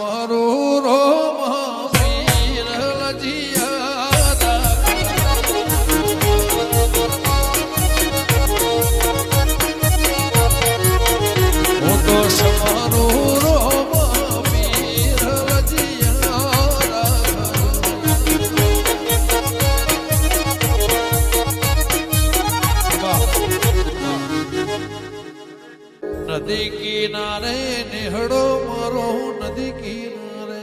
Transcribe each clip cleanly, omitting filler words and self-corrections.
મારું રોમ વીર લજિયા હું તો સમારું રોમ વીર લજિયા નદી કિનારે નિહળો મારો નદી કિનારે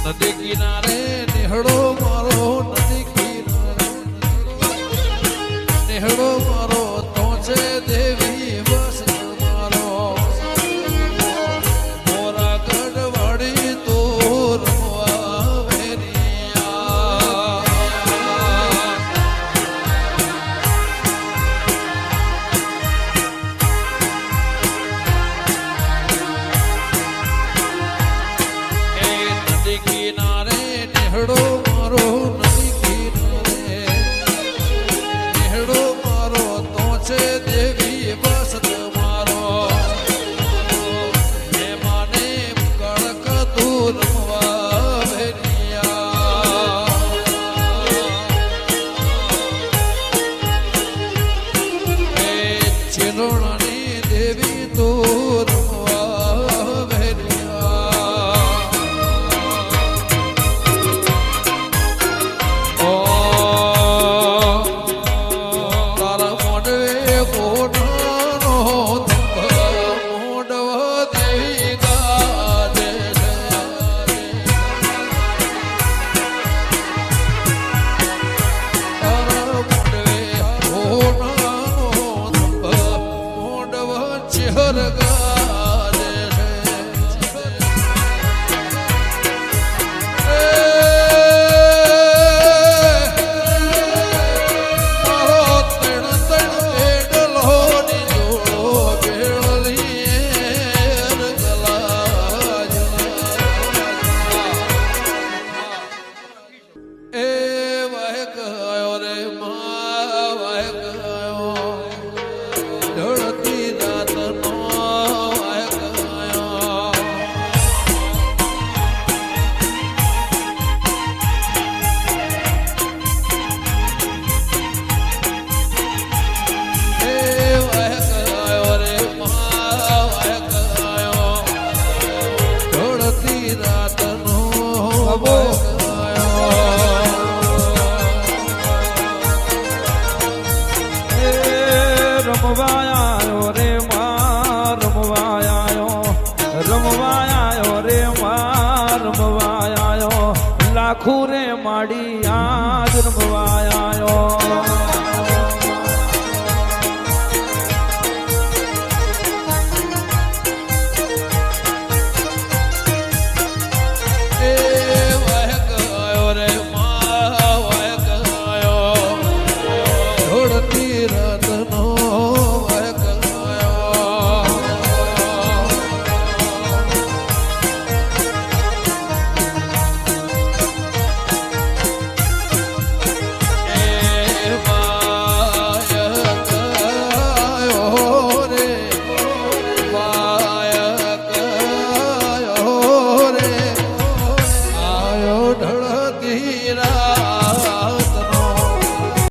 નદી કિનારે નિહળો મારો નદી કિનારે નિહળો મારો તો છે દેવી બસ મારો મોરા ગઢવાડી તો રમવા વેરિયા કિનારે નેહડો મારો નદી કિનારે નેહડો મારો તો છે દેવી બસ તમારો હે માને કળક તું રમવા વેરિયા હે ચિલોણાની દેવી તું રમવા વેરિયા રમવાયો રે માં રમવાયો રમવાયો રે માં રમવાયો લાખું રે માડી આજ રમવાયો ઢળતી